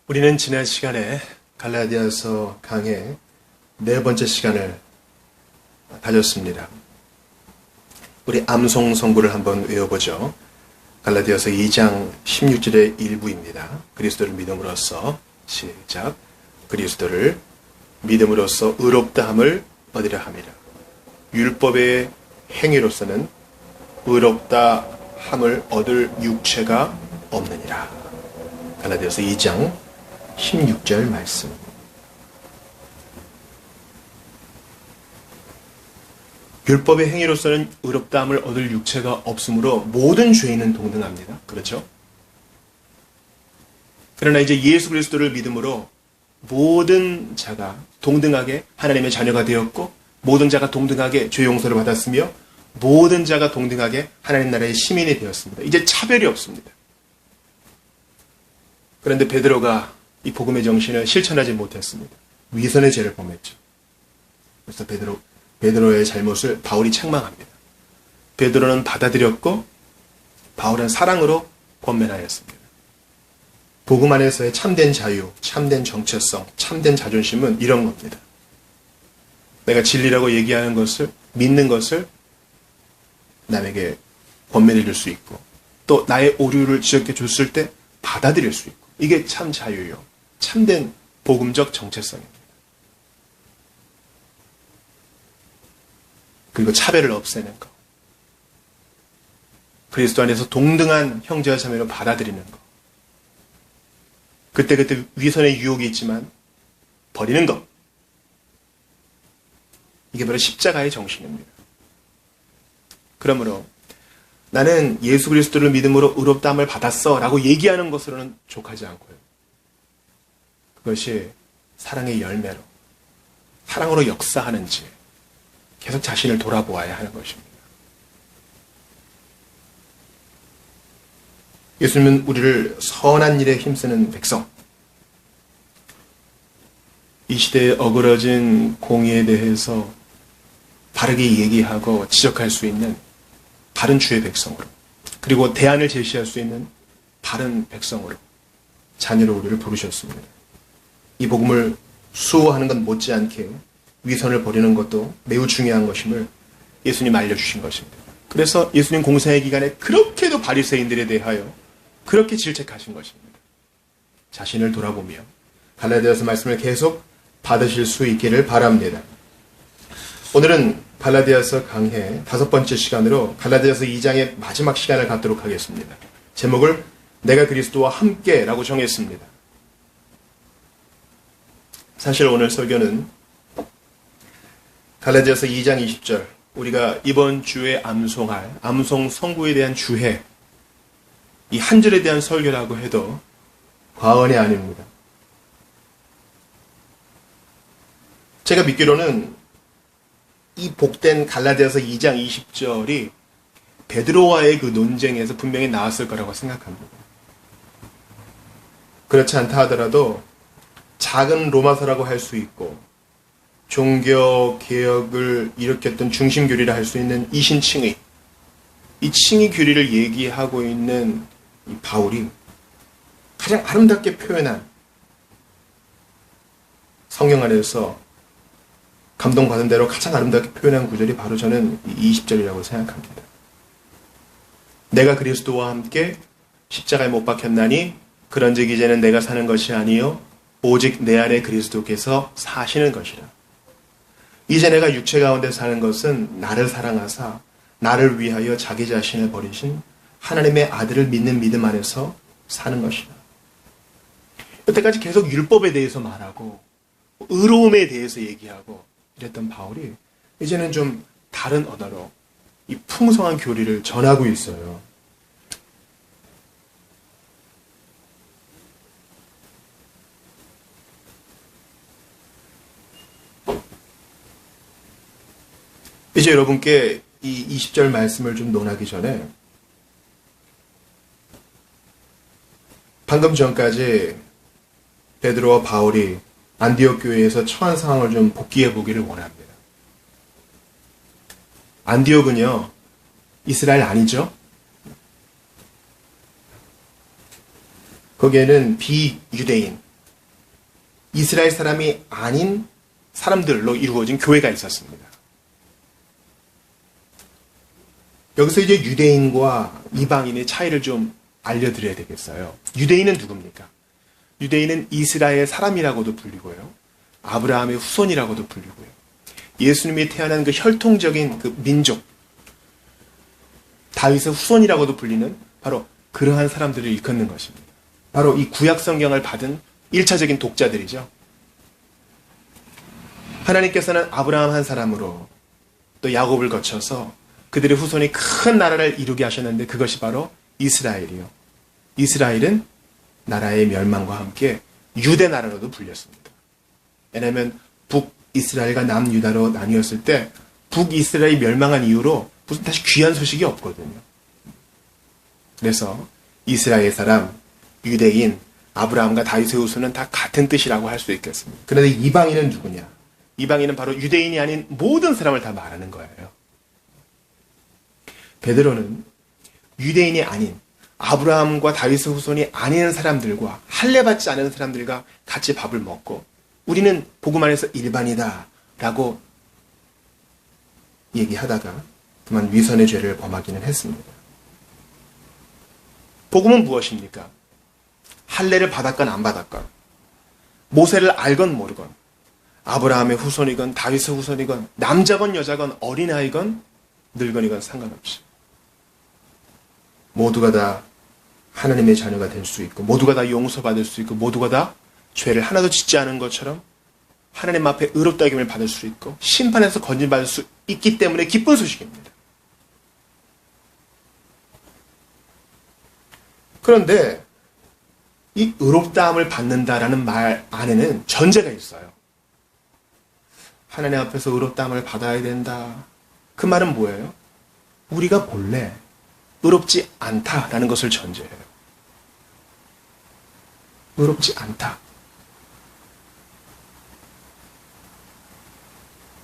우리는 지난 시간에 갈라디아서 강의 네 번째 시간을 가졌습니다. 우리 암송 선구를 한번 외워보죠. 갈라디아서 2장 16절의 일부입니다. 그리스도를 믿음으로써 시작. 그리스도를 믿음으로써 의롭다함을 얻으려 함이라. 율법의 행위로서는 의롭다 함을 얻을 육체가 없느니라. 갈라디아서 2장 16절 말씀. 율법의 행위로서는 의롭다함을 얻을 육체가 없으므로 모든 죄인은 동등합니다. 그렇죠? 그러나 이제 예수 그리스도를 믿음으로 모든 자가 동등하게 하나님의 자녀가 되었고, 모든 자가 동등하게 죄 용서를 받았으며, 모든 자가 동등하게 하나님 나라의 시민이 되었습니다. 이제 차별이 없습니다. 그런데 베드로가 이 복음의 정신을 실천하지 못했습니다. 위선의 죄를 범했죠. 그래서 베드로의 잘못을 바울이 책망합니다. 베드로는 받아들였고 바울은 사랑으로 권면하였습니다. 복음 안에서의 참된 자유, 참된 정체성, 참된 자존심은 이런 겁니다. 내가 진리라고 얘기하는 것을, 믿는 것을 남에게 권면해 줄 수 있고, 또 나의 오류를 지적해 줬을 때 받아들일 수 있고, 이게 참 자유요. 참된 복음적 정체성입니다. 그리고 차별을 없애는 것. 그리스도 안에서 동등한 형제와 자매로 받아들이는 것. 그때그때 위선의 유혹이 있지만 버리는 것. 이게 바로 십자가의 정신입니다. 그러므로 나는 예수 그리스도를 믿음으로 의롭다함을 받았어 라고 얘기하는 것으로는 족하지 않고요. 그것이 사랑의 열매로, 사랑으로 역사하는지 계속 자신을 돌아보아야 하는 것입니다. 예수님은 우리를 선한 일에 힘쓰는 백성, 이 시대에 어그러진 공의에 대해서 바르게 얘기하고 지적할 수 있는 바른 주의 백성으로, 그리고 대안을 제시할 수 있는 바른 백성으로 자녀로 우리를 부르셨습니다. 이 복음을 수호하는 것 못지않게 위선을 버리는 것도 매우 중요한 것임을 예수님 알려주신 것입니다. 그래서 예수님 공생의 기간에 그렇게도 바리새인들에 대하여 그렇게 질책하신 것입니다. 자신을 돌아보며 갈라디아서 말씀을 계속 받으실 수 있기를 바랍니다. 오늘은 갈라디아서 강해 5번째 시간으로 갈라디아서 2장의 마지막 시간을 갖도록 하겠습니다. 제목을 내가 그리스도와 함께라고 정했습니다. 사실 오늘 설교는 갈라디아서 2장 20절, 우리가 이번 주에 암송할 암송 선구에 대한 주해, 이 한 절에 대한 설교라고 해도 과언이 아닙니다. 제가 믿기로는 이 복된 갈라디아서 2장 20절이 베드로와의 그 논쟁에서 분명히 나왔을 거라고 생각합니다. 그렇지 않다 하더라도 작은 로마서라고 할 수 있고 종교 개혁을 일으켰던 중심 교리라 할 수 있는 이신칭의, 이 칭의 교리를 얘기하고 있는 이 바울이 가장 아름답게 표현한, 성경 안에서 감동받은 대로 가장 아름답게 표현한 구절이 바로 저는 20절이라고 생각합니다. 내가 그리스도와 함께 십자가에 못 박혔나니 그런즉 이제는 내가 사는 것이 아니요 오직 내 안에 그리스도께서 사시는 것이라. 이제 내가 육체 가운데 사는 것은 나를 사랑하사 나를 위하여 자기 자신을 버리신 하나님의 아들을 믿는 믿음 안에서 사는 것이라. 여태까지 계속 율법에 대해서 말하고 의로움에 대해서 얘기하고 이랬던 바울이 이제는 좀 다른 언어로 이 풍성한 교리를 전하고 있어요. 이제 여러분께 이 20절 말씀을 좀 논하기 전에 방금 전까지 베드로와 바울이 안디옥 교회에서 처한 상황을 좀 복기해 보기를 원합니다. 안디옥은요, 이스라엘 아니죠? 거기에는 비유대인, 이스라엘 사람이 아닌 사람들로 이루어진 교회가 있었습니다. 여기서 이제 유대인과 이방인의 차이를 좀 알려드려야 되겠어요. 유대인은 누굽니까? 유대인은 이스라엘 사람이라고도 불리고요. 아브라함의 후손이라고도 불리고요. 예수님이 태어난 그 혈통적인 그 민족, 다윗의 후손이라고도 불리는 바로 그러한 사람들을 일컫는 것입니다. 바로 이 구약 성경을 받은 1차적인 독자들이죠. 하나님께서는 아브라함 한 사람으로 또 야곱을 거쳐서 그들의 후손이 큰 나라를 이루게 하셨는데 그것이 바로 이스라엘이요. 이스라엘은 나라의 멸망과 함께 유대 나라로도 불렸습니다. 왜냐하면 북이스라엘과 남유다로 나뉘었을 때 북이스라엘이 멸망한 이후로 무슨 다시 귀한 소식이 없거든요. 그래서 이스라엘 사람, 유대인, 아브라함과 다윗의 후손은 다 같은 뜻이라고 할 수 있겠습니다. 그런데 이방인은 누구냐? 이방인은 바로 유대인이 아닌 모든 사람을 다 말하는 거예요. 베드로는 유대인이 아닌 아브라함과 다윗의 후손이 아닌 사람들과 할례받지 않은 사람들과 같이 밥을 먹고 우리는 복음 안에서 일반이다 라고 얘기하다가 그만 위선의 죄를 범하기는 했습니다. 복음은 무엇입니까? 할례를 받았건 안 받았건 모세를 알건 모르건 아브라함의 후손이건 다윗의 후손이건 남자건 여자건 어린아이건 늙은이건 상관없이 모두가 다 하나님의 자녀가 될 수 있고 모두가 다 용서받을 수 있고 모두가 다 죄를 하나도 짓지 않은 것처럼 하나님 앞에 의롭다 여김을 받을 수 있고 심판에서 건진받을 수 있기 때문에 기쁜 소식입니다. 그런데 이 의롭다함을 받는다라는 말 안에는 전제가 있어요. 하나님 앞에서 의롭다함을 받아야 된다. 그 말은 뭐예요? 우리가 본래 의롭지 않다라는 것을 전제해요. 의롭지 않다.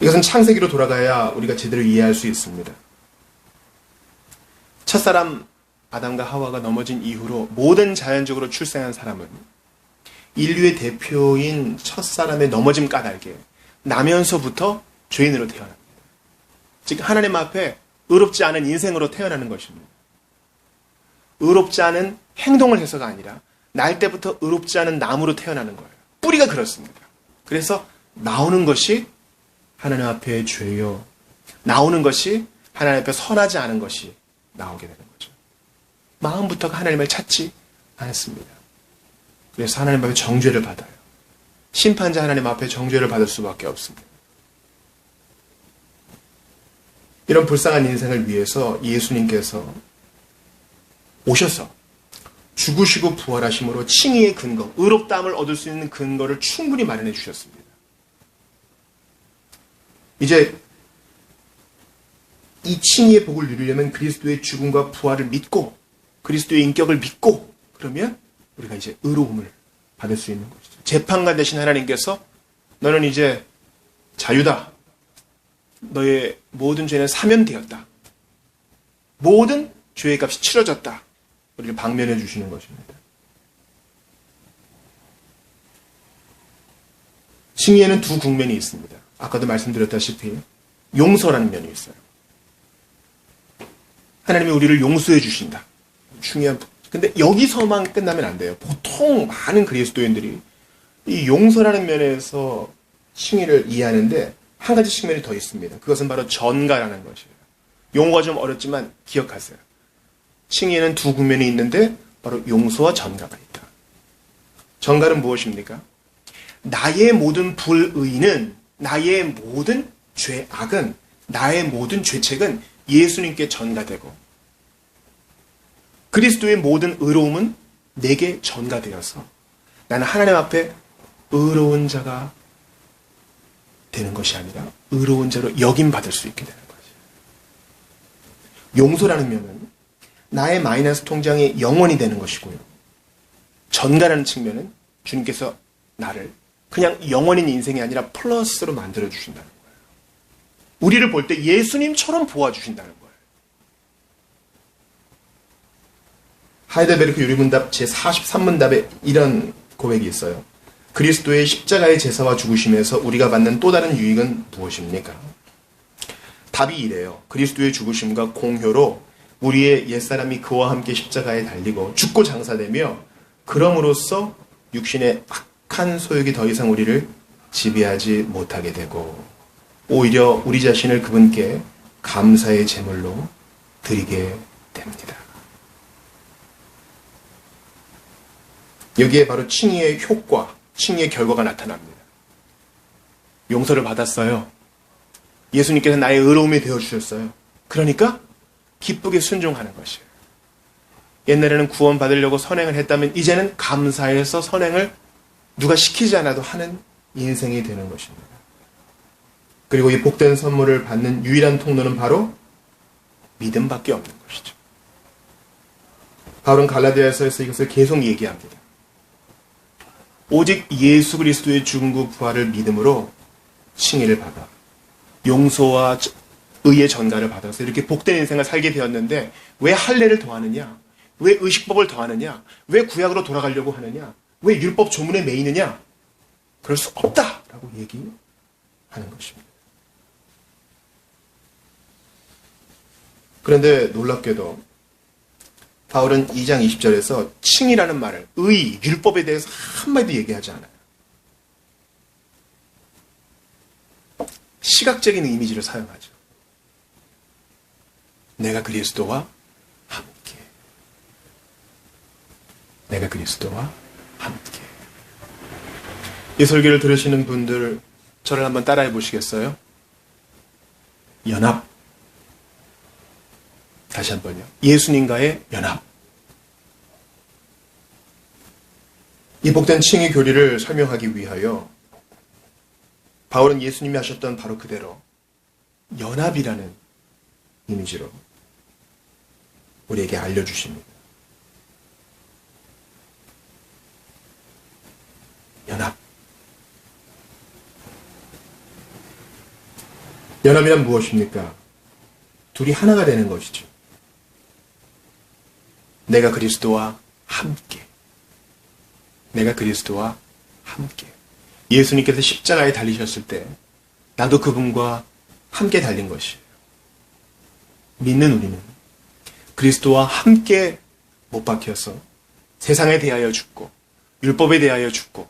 이것은 창세기로 돌아가야 우리가 제대로 이해할 수 있습니다. 첫사람 아담과 하와가 넘어진 이후로 모든 자연적으로 출생한 사람은 인류의 대표인 첫사람의 넘어짐 까닭에 나면서부터 죄인으로 태어납니다. 즉 하나님 앞에 의롭지 않은 인생으로 태어나는 것입니다. 의롭지 않은 행동을 해서가 아니라 날 때부터 의롭지 않은 나무로 태어나는 거예요. 뿌리가 그렇습니다. 그래서 나오는 것이 하나님 앞에 죄요. 나오는 것이 하나님 앞에 선하지 않은 것이 나오게 되는 거죠. 마음부터가 하나님을 찾지 않습니다. 그래서 하나님 앞에 정죄를 받아요. 심판자 하나님 앞에 정죄를 받을 수밖에 없습니다. 이런 불쌍한 인생을 위해서 예수님께서 오셔서 죽으시고 부활하심으로 칭의의 근거, 의롭다함을 얻을 수 있는 근거를 충분히 마련해 주셨습니다. 이제 이 칭의의 복을 누리려면 그리스도의 죽음과 부활을 믿고 그리스도의 인격을 믿고 그러면 우리가 이제 의로움을 받을 수 있는 것이죠. 재판관 되신 하나님께서 너는 이제 자유다. 너의 모든 죄는 사면되었다. 모든 죄의 값이 치러졌다. 우리를 방면해 주시는 것입니다. 칭의에는 두 국면이 있습니다. 아까도 말씀드렸다시피 용서라는 면이 있어요. 하나님이 우리를 용서해 주신다. 중요한. 근데 여기서만 끝나면 안 돼요. 보통 많은 그리스도인들이 이 용서라는 면에서 칭의를 이해하는데 한 가지 측면이 더 있습니다. 그것은 바로 전가라는 것이에요. 용어가 좀 어렵지만 기억하세요. 칭의에는 두 국면이 있는데 바로 용서와 전가가 있다. 전가는 무엇입니까? 나의 모든 불의는, 나의 모든 죄악은, 나의 모든 죄책은 예수님께 전가되고 그리스도의 모든 의로움은 내게 전가되어서 나는 하나님 앞에 의로운 자가 되는 것이 아니라 의로운 자로 여김받을 수 있게 되는 거죠. 용서라는 면은 나의 마이너스 통장이 0원이 되는 것이고요. 전가라는 측면은 주님께서 나를 그냥 0원인 인생이 아니라 플러스로 만들어주신다는 거예요. 우리를 볼 때 예수님처럼 보아주신다는 거예요. 하이델베르크 유리문답 제43문답에 이런 고백이 있어요. 그리스도의 십자가의 제사와 죽으심에서 우리가 받는 또 다른 유익은 무엇입니까? 답이 이래요. 그리스도의 죽으심과 공효로 우리의 옛사람이 그와 함께 십자가에 달리고 죽고 장사되며 그럼으로써 육신의 악한 소욕이 더 이상 우리를 지배하지 못하게 되고 오히려 우리 자신을 그분께 감사의 제물로 드리게 됩니다. 여기에 바로 칭의의 효과, 칭의의 결과가 나타납니다. 용서를 받았어요. 예수님께서 나의 의로움이 되어주셨어요. 그러니까 기쁘게 순종하는 것이에요. 옛날에는 구원받으려고 선행을 했다면 이제는 감사해서 선행을 누가 시키지 않아도 하는 인생이 되는 것입니다. 그리고 이 복된 선물을 받는 유일한 통로는 바로 믿음밖에 없는 것이죠. 바울은 갈라디아서에서 이것을 계속 얘기합니다. 오직 예수 그리스도의 죽음과 부활을 믿음으로 칭의를 받아 용서와 의의 전가를 받아서 이렇게 복된 인생을 살게 되었는데 왜 할례를 더하느냐? 왜 의식법을 더하느냐? 왜 구약으로 돌아가려고 하느냐? 왜 율법 조문에 매이느냐? 그럴 수 없다라고 얘기하는 것입니다. 그런데 놀랍게도 바울은 2장 20절에서 칭이라는 말을 의, 율법에 대해서 한마디도 얘기하지 않아요. 시각적인 이미지를 사용하죠. 내가 그리스도와 함께. 내가 그리스도와 함께. 이 설교를 들으시는 분들 저를 한번 따라해 보시겠어요? 연합. 다시 한번요. 예수님과의 연합. 이 복된 칭의 교리를 설명하기 위하여 바울은 예수님이 하셨던 바로 그대로 연합이라는 이미지로 우리에게 알려주십니다. 연합. 연합이란 무엇입니까? 둘이 하나가 되는 것이죠. 내가 그리스도와 함께. 내가 그리스도와 함께. 예수님께서 십자가에 달리셨을 때 나도 그분과 함께 달린 것이에요. 믿는 우리는 그리스도와 함께 못 박혀서 세상에 대하여 죽고 율법에 대하여 죽고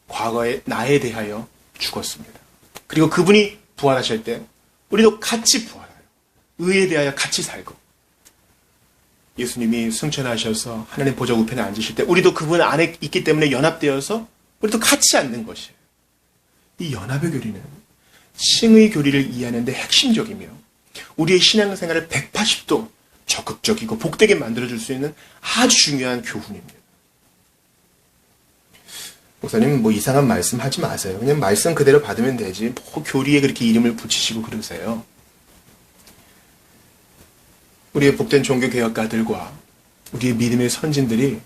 과거의 나에 대하여 죽었습니다. 그리고 그분이 부활하실 때 우리도 같이 부활해요. 의에 대하여 같이 살고 예수님이 승천하셔서 하나님 보좌 우편에 앉으실 때 우리도 그분 안에 있기 때문에 연합되어서 우리도 같이 앉는 것이에요. 이 연합의 교리는 칭의 교리를 이해하는 데 핵심적이며 우리의 신앙생활을 180도 적극적이고 복되게 만들어줄 수 있는 아주 중요한 교훈입니다. 목사님 이상한 말씀 하지 마세요. 그냥 말씀 그대로 받으면 되지. 교리에 그렇게 이름을 붙이시고 그러세요. 우리의 복된 종교개혁가들과 우리의 믿음의 선진들이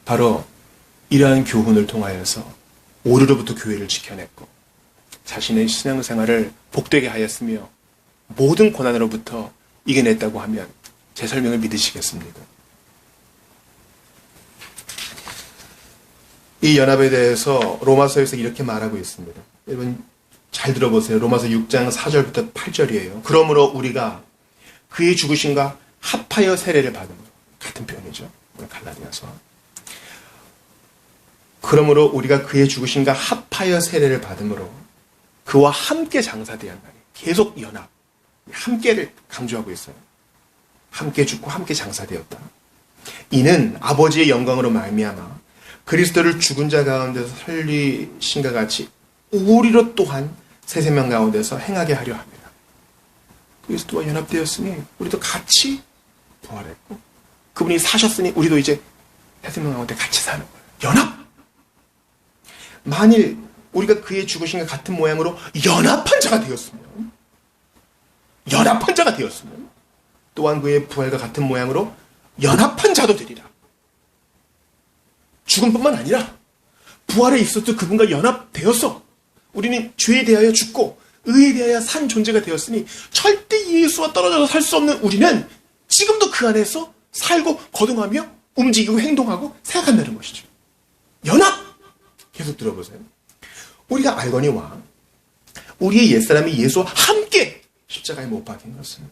바로 이러한 교훈을 통하여서 오류로부터 교회를 지켜냈고 자신의 신앙생활을 복되게 하였으며 모든 고난으로부터 이겨냈다고 하면 제 설명을 믿으시겠습니까? 이 연합에 대해서 로마서에서 이렇게 말하고 있습니다. 여러분 잘 들어보세요. 로마서 6장 4절부터 8절이에요. 그러므로 우리가 그의 죽으심과 합하여 세례를 받음으로 같은 표현이죠. 갈라디아서. 그러므로 우리가 그의 죽으심과 합하여 세례를 받음으로 그와 함께 장사되었나니 계속 연합, 함께를 강조하고 있어요. 함께 죽고 함께 장사되었다. 이는 아버지의 영광으로 말미암아 그리스도를 죽은 자 가운데서 살리신과 같이 우리로 또한 새 생명 가운데서 행하게 하려 합니다. 그리스도와 연합되었으니 우리도 같이 부활했고 그분이 사셨으니 우리도 이제 새 생명 가운데 같이 사는 거예요. 연합! 만일 우리가 그의 죽으심과 같은 모양으로 연합한 자가 되었으면 또한 그의 부활과 같은 모양으로 연합한 자도 되리라. 죽음뿐만 아니라 부활에 있어도 그분과 연합되어서 우리는 죄에 대하여 죽고 의에 대하여 산 존재가 되었으니 절대 예수와 떨어져서 살 수 없는 우리는 지금도 그 안에서 살고 거듭하며 움직이고 행동하고 생각한다는 것이죠. 연합! 계속 들어보세요. 우리가 알거니와 우리의 옛사람이 예수와 함께 십자가에 못 박힌 것은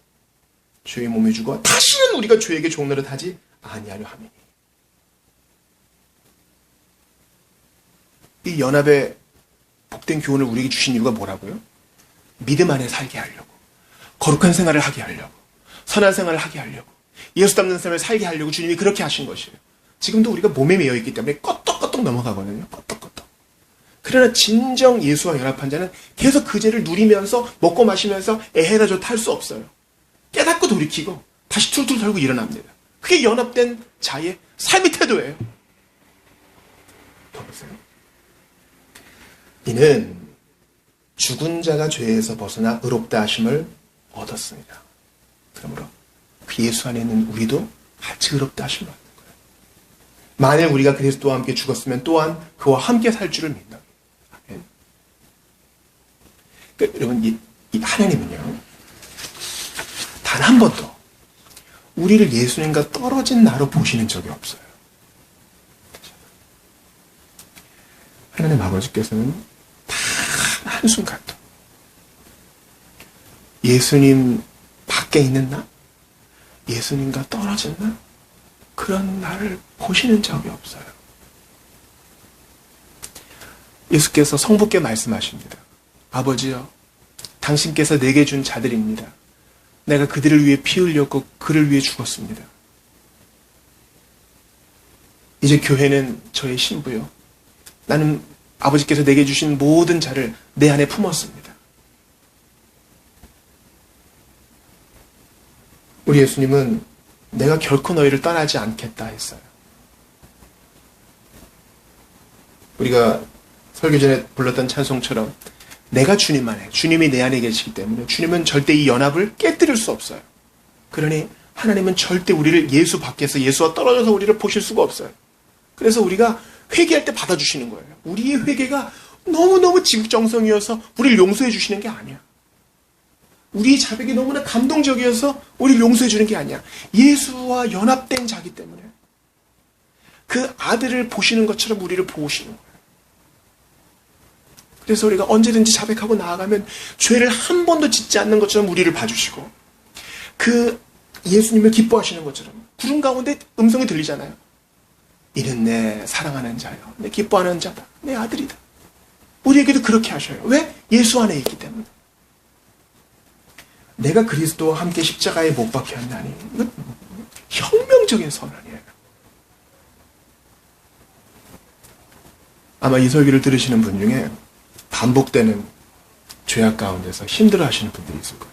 죄의 몸에 죽어 다시는 우리가 죄에게 종노릇 하지 아니하려 함이니. 이 연합의 복된 교훈을 우리에게 주신 이유가 뭐라고요? 믿음 안에 살게 하려고, 거룩한 생활을 하게 하려고, 선한 생활을 하게 하려고, 예수 닮는 삶을 살게 하려고 주님이 그렇게 하신 것이에요. 지금도 우리가 몸에 매여 있기 때문에 껐떡껐떡 넘어가거든요. 껐떡껐떡. 그러나 진정 예수와 연합한 자는 계속 그 죄를 누리면서 먹고 마시면서 에헤라 좋다 할 수 없어요. 깨닫고 돌이키고 다시 툴툴 털고 일어납니다. 그게 연합된 자의 삶의 태도예요. 더 보세요. 이는 죽은 자가 죄에서 벗어나 의롭다 하심을 얻었습니다. 그러므로 그 예수 안에 있는 우리도 같이 의롭다 하심을 얻는 거예요. 만일 우리가 그리스도와 함께 죽었으면 또한 그와 함께 살 줄을 믿는 거예요. 아멘. 그러니까 여러분, 이 하나님은요, 단 한 번도 우리를 예수님과 떨어진 나로 보시는 적이 없어요. 하나님 아버지께서는 단 한순간도 예수님 밖에 있는 나, 예수님과 떨어진 나, 그런 나를 보시는 적이 없어요. 예수께서 성부께 말씀하십니다. 아버지여, 당신께서 내게 준 자들입니다. 내가 그들을 위해 피 흘렸고 그를 위해 죽었습니다. 이제 교회는 저의 신부요. 나는 아버지께서 내게 주신 모든 자를 내 안에 품었습니다. 우리 예수님은 내가 결코 너희를 떠나지 않겠다 했어요. 우리가 설교 전에 불렀던 찬송처럼 내가 주님 안에, 주님이 내 안에 계시기 때문에 주님은 절대 이 연합을 깨뜨릴 수 없어요. 그러니 하나님은 절대 우리를 예수 밖에서, 예수와 떨어져서 우리를 보실 수가 없어요. 그래서 우리가 회개할 때 받아주시는 거예요. 우리의 회개가 너무너무 지극정성이어서 우리를 용서해 주시는 게 아니야. 우리의 자백이 너무나 감동적이어서 우리를 용서해 주는 게 아니야. 예수와 연합된 자기 때문에 그 아들을 보시는 것처럼 우리를 보시는 거예요. 그래서 우리가 언제든지 자백하고 나아가면 죄를 한 번도 짓지 않는 것처럼 우리를 봐주시고, 그 예수님을 기뻐하시는 것처럼 구름 가운데 음성이 들리잖아요. 이는 내 사랑하는 자요, 내 기뻐하는 자다, 내 아들이다. 우리에게도 그렇게 하셔요. 왜? 예수 안에 있기 때문에. 내가 그리스도와 함께 십자가에 못 박혀 한다니, 이거 혁명적인 선언이에요. 아마 이 설교를 들으시는 분 중에 반복되는 죄악 가운데서 힘들어하시는 분들이 있을 거예요.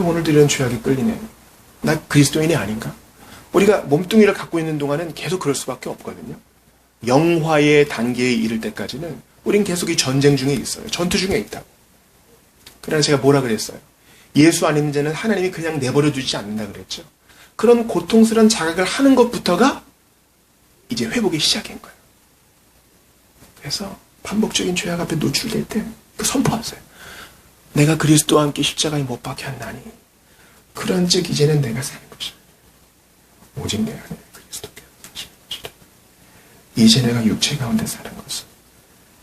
오늘도 이런 죄악에 끌리네. 나 그리스도인이 아닌가? 우리가 몸뚱이를 갖고 있는 동안은 계속 그럴 수밖에 없거든요. 영화의 단계에 이를 때까지는 우린 계속 이 전쟁 중에 있어요. 전투 중에 있다고. 그러나 제가 뭐라 그랬어요? 예수 안에 있는 자는 하나님이 그냥 내버려 두지 않는다 그랬죠. 그런 고통스러운 자각을 하는 것부터가 이제 회복의 시작인 거예요. 그래서 반복적인 죄악 앞에 노출될 때 그 선포하세요. 내가 그리스도와 함께 십자가에 못 박혀 한다니, 그런즉 이제는 내가 사는 것이다. 오직 내 안에 그리스도께서 사시는 것이다. 이제 내가 육체 가운데 사는 것은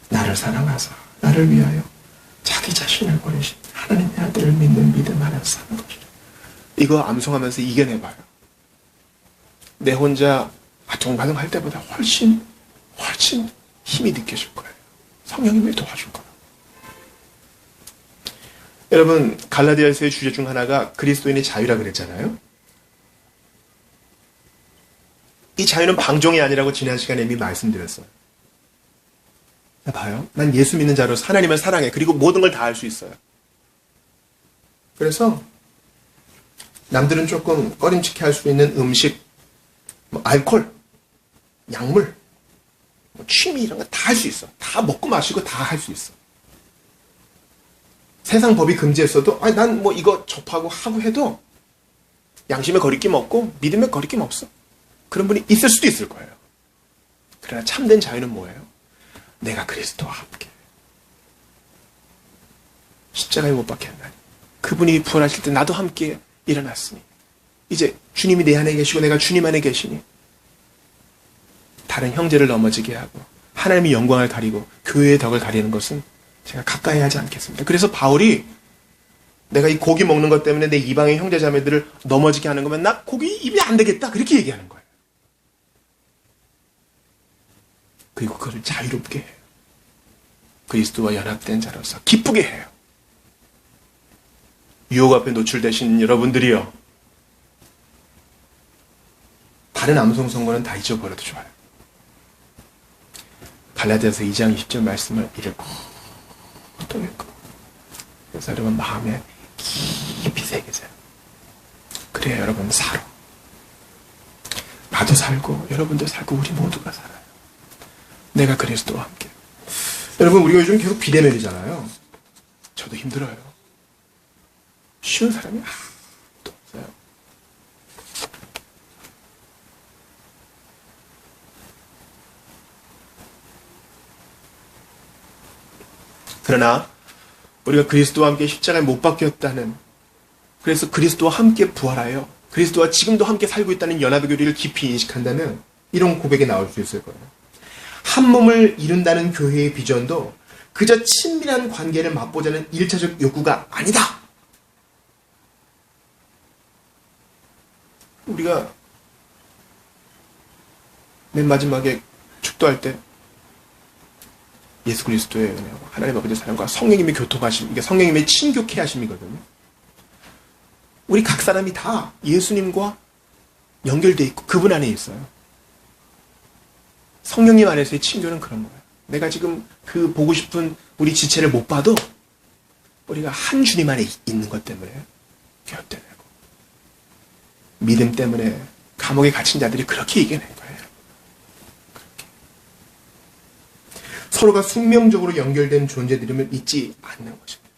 나를 사랑하사 나를 위하여 자기 자신을 버리신 하나님의 아들을 믿는 믿음 안에서 사는 것이다. 이거 암송하면서 이겨내봐요. 내 혼자 아둥바둥 할 때보다 훨씬 힘이 느껴질 거예요. 성령님이 도와줄 거예요. 여러분, 갈라디아서의 주제 중 하나가 그리스도인의 자유라 그랬잖아요. 이 자유는 방종이 아니라고 지난 시간에 이미 말씀드렸어요. 봐요. 난 예수 믿는 자로서 하나님을 사랑해. 그리고 모든 걸 다 할 수 있어요. 그래서 남들은 조금 꺼림칙해 할 수 있는 음식, 알코올, 약물, 취미 이런 거 다 할 수 있어. 다 먹고 마시고 다 할 수 있어. 세상 법이 금지했어도 난 뭐 이거 접하고 하고 해도 양심에 거리낌 없고 믿음에 거리낌 없어. 그런 분이 있을 수도 있을 거예요. 그러나 참된 자유는 뭐예요? 내가 그리스도와 함께 십자가에 못 박혀 한다니, 그분이 부활하실 때 나도 함께 일어났으니 이제 주님이 내 안에 계시고 내가 주님 안에 계시니 다른 형제를 넘어지게 하고 하나님의 영광을 가리고 교회의 덕을 가리는 것은 제가 가까이 하지 않겠습니다. 그래서 바울이 내가 이 고기 먹는 것 때문에 내 이방의 형제 자매들을 넘어지게 하는 거면 나 고기 입이 안 되겠다. 그렇게 얘기하는 거예요. 그리고 그것을 자유롭게 해요. 그리스도와 연합된 자로서 기쁘게 해요. 유혹 앞에 노출되신 여러분들이요. 다른 암송 선거는 다 잊어버려도 좋아요. 갈라디아서 2장 20절 말씀을 읽고 또 읽고 그래서 여러분 마음에 깊이 새기세요. 그래야 여러분 살아. 나도 살고 여러분도 살고 우리 모두가 살아요. 내가 그리스도와 함께. 여러분 우리가 요즘 계속 비대면이잖아요. 저도 힘들어요. 쉬운 사람이 아무도 없어요. 그러나 우리가 그리스도와 함께 십자가에 못 박혔다는, 그래서 그리스도와 함께 부활하여 그리스도와 지금도 함께 살고 있다는 연합의 교리를 깊이 인식한다면 이런 고백이 나올 수 있을 거예요. 한 몸을 이룬다는 교회의 비전도 그저 친밀한 관계를 맛보자는 1차적 욕구가 아니다. 우리가 맨 마지막에 축도할 때 예수 그리스도의 은혜와 하나님 아버지의 사랑과 성령님의 교통하심, 이게 성령님의 친교케 하심이거든요. 우리 각 사람이 다 예수님과 연결되어 있고 그분 안에 있어요. 성령님 안에서의 친교는 그런 거예요. 내가 지금 그 보고 싶은 우리 지체를 못 봐도 우리가 한 주님 안에 있는 것 때문에 곁들이고 믿음 때문에 감옥에 갇힌 자들이 그렇게 이겨낸 거예요. 그렇게. 서로가 숙명적으로 연결된 존재들임을 잊지 않는 것입니다.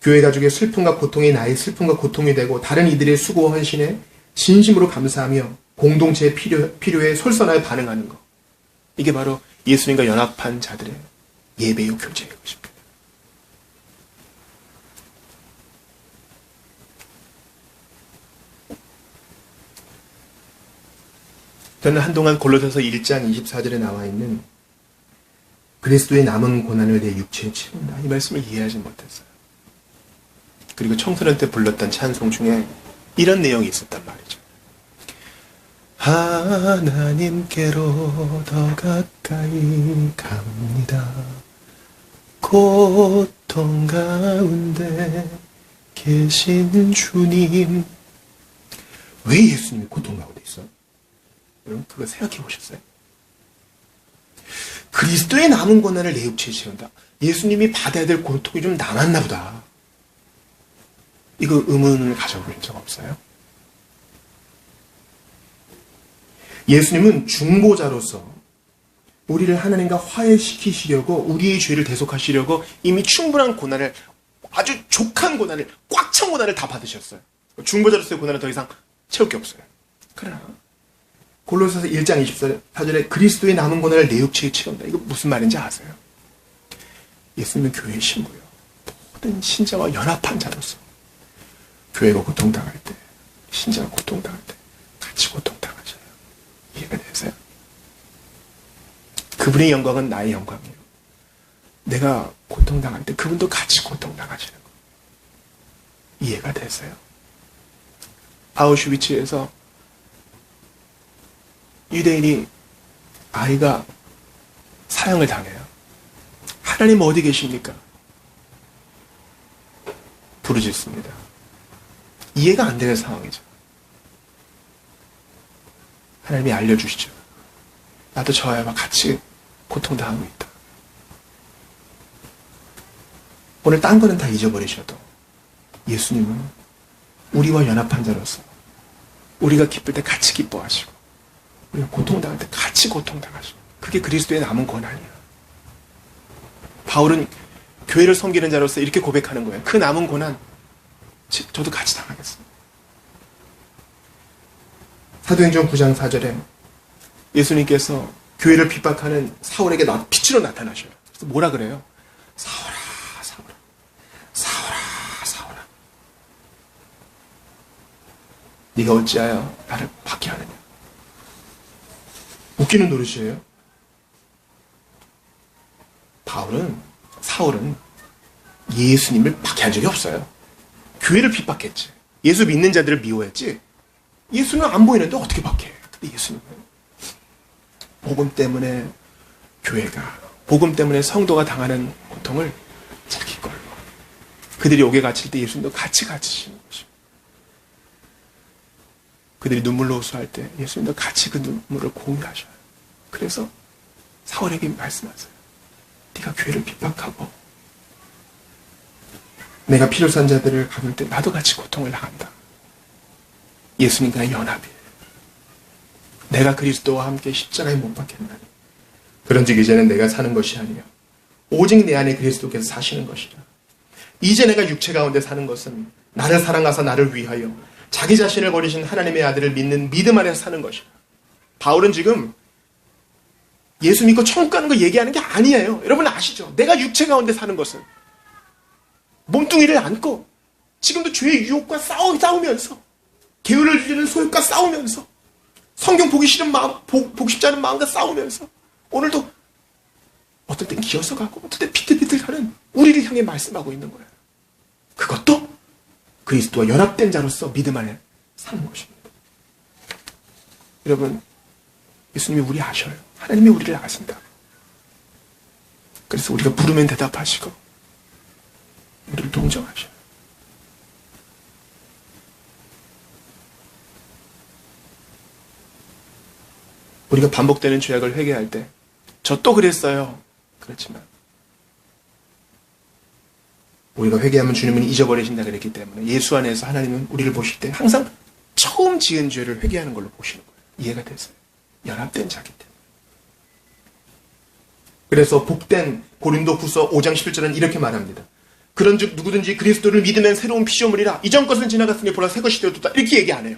교회 가족의 슬픔과 고통이 나의 슬픔과 고통이 되고 다른 이들의 수고와 헌신에 진심으로 감사하며 공동체의 필요에 솔선하여 반응하는 것. 이게 바로 예수님과 연합한 자들의 예배요 교제인 것입니다. 저는 한동안 골로새서 1장 24절에 나와 있는 그리스도의 남은 고난을 내 육체에 치른다, 이 말씀을 이해하지 못했어요. 그리고 청소년 때 불렀던 찬송 중에 이런 내용이 있었단 말이죠. 하나님께로 더 가까이 갑니다. 고통 가운데 계신 주님. 왜 예수님이 고통 가운데 있어요? 여러분 그거 생각해 보셨어요? 그리스도의 남은 고난을 내 육체에 채운다. 예수님이 받아야 될 고통이 좀 남았나 보다. 이거 의문을 가져볼 적 없어요? 예수님은 중보자로서 우리를 하나님과 화해시키시려고, 우리의 죄를 대속하시려고 이미 충분한 고난을, 아주 족한 고난을, 꽉 찬 고난을 다 받으셨어요. 중보자로서의 고난은 더 이상 채울 게 없어요. 그러나 골로새서 1장 24절에 그리스도의 남은 고난을 내 육체에 채운다. 이거 무슨 말인지 아세요? 예수님은 교회의 신부요. 모든 신자와 연합한 자로서 교회가 고통당할 때, 신자가 고통당할 때 같이 고통당하잖아요. 이해가 되세요? 그분의 영광은 나의 영광이에요. 내가 고통당할 때 그분도 같이 고통당하시는 거. 이해가 되세요? 아우슈비츠에서 유대인이 아이가 사형을 당해요. 하나님 어디 계십니까? 부르짖습니다. 이해가 안 되는 상황이죠. 하나님이 알려주시죠. 나도 저 아이와 같이 고통당하고 있다. 오늘 딴 거는 다 잊어버리셔도 예수님은 우리와 연합한 자로서 우리가 기쁠 때 같이 기뻐하시고 우리가 고통당할 때 같이 고통당하시고, 그게 그리스도의 남은 고난이야. 바울은 교회를 섬기는 자로서 이렇게 고백하는 거예요. 그 남은 고난 저도 같이 당하겠습니다. 사도행전 9장 4절에 예수님께서 교회를 핍박하는 사울에게 빛으로 나타나셔요. 그래서 뭐라 그래요? 사울아, 사울아, 사울아, 사울아, 네가 어찌하여 나를 박해하느냐. 웃기는 노릇이에요. 사울은 예수님을 박해한 적이 없어요. 교회를 핍박했지. 예수 믿는 자들을 미워했지. 예수는 안 보이는데 어떻게 박해? 근데 예수님은 복음 때문에 교회가, 복음 때문에 성도가 당하는 고통을 자기 걸로, 그들이 옥에 갇힐 때 예수님도 같이 갇히시는 것이고, 그들이 눈물로 호소할 때 예수님도 같이 그 눈물을 공유하셔요. 그래서 사울에게 말씀하세요. 네가 교회를 핍박하고 내가 필요한 자들을 가둘 때 나도 같이 고통을 당한다. 예수님과의 연합이에요. 내가 그리스도와 함께 십자가에 못 박혔나니 그런즉 이제는 내가 사는 것이 아니요 오직 내 안에 그리스도께서 사시는 것이라. 이제 내가 육체 가운데 사는 것은 나를 사랑하사 나를 위하여 자기 자신을 버리신 하나님의 아들을 믿는 믿음 안에서 사는 것이라. 바울은 지금 예수 믿고 천국 가는 거 얘기하는 게 아니에요. 여러분 아시죠? 내가 육체 가운데 사는 것은 몸뚱이를 안고 지금도 죄의 유혹과 싸우면서, 게으를 주는 소욕과 싸우면서, 성경 보기 싫은 마음, 보고 싶지 않은 마음과 싸우면서, 오늘도 어떨 땐 기어서 가고 어떨 땐 비틀비틀 가는 우리를 향해 말씀하고 있는 거예요. 그것도 그리스도와 연합된 자로서 믿음 안에 사는 것입니다. 여러분, 예수님이 우리 아셔요. 하나님이 우리를 아신다. 그래서 우리가 부르면 대답하시고 우리를 동정하셔요. 우리가 반복되는 죄악을 회개할 때 저 또 그랬어요. 그렇지만 우리가 회개하면 주님은 잊어버리신다 그랬기 때문에 예수 안에서 하나님은 우리를 보실 때 항상 처음 지은 죄를 회개하는 걸로 보시는 거예요. 이해가 됐어요. 연합된 자기 때문에. 그래서 복된 고린도후서 5장 11절은 이렇게 말합니다. 그런즉 누구든지 그리스도를 믿으면 새로운 피조물이라 이전 것은 지나갔으니 보라 새 것이 되었다. 이렇게 얘기 안 해요.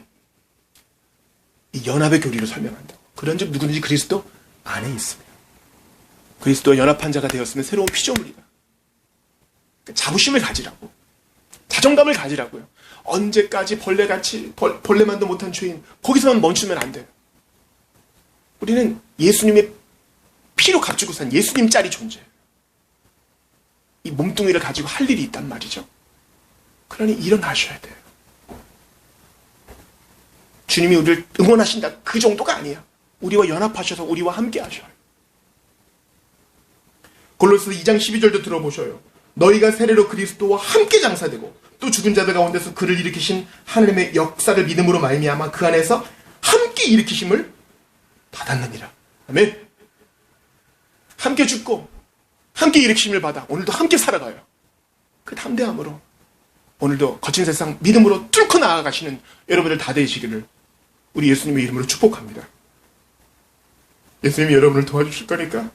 이 연합의 교리를 설명한다고. 그런즉 누구든지 그리스도 안에 있으며 그리스도와 연합한 자가 되었으면 새로운 피조물이다. 자부심을 가지라고, 자존감을 가지라고요. 언제까지 벌레만도 못한 죄인 거기서만 멈추면 안 돼요. 우리는 예수님의 피로 값주고 산 예수님짜리 존재예요. 이 몸뚱이를 가지고 할 일이 있단 말이죠. 그러니 일어나셔야 돼요. 주님이 우리를 응원하신다 그 정도가 아니에요. 우리와 연합하셔서 우리와 함께 하셔요. 골로새 2장 12절도 들어보셔요. 너희가 세례로 그리스도와 함께 장사되고 또 죽은 자들 가운데서 그를 일으키신 하나님의 역사를 믿음으로 말미암아 그 안에서 함께 일으키심을 받았느니라. 아멘. 함께 죽고 함께 일으키심을 받아 오늘도 함께 살아가요. 그 담대함으로 오늘도 거친 세상 믿음으로 뚫고 나아가시는 여러분들 다 되시기를 우리 예수님의 이름으로 축복합니다. 예수님이 여러분을 도와주실 거니까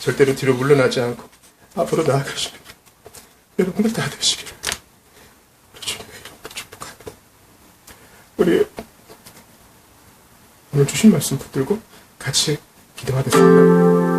절대로 뒤로 물러나지 않고 앞으로 나아가시는 여러분들 다 되시기를 우리 주님의 이름으로 축복합니다. 우리 오늘 주신 말씀 붙들고 같이 기도하겠습니다.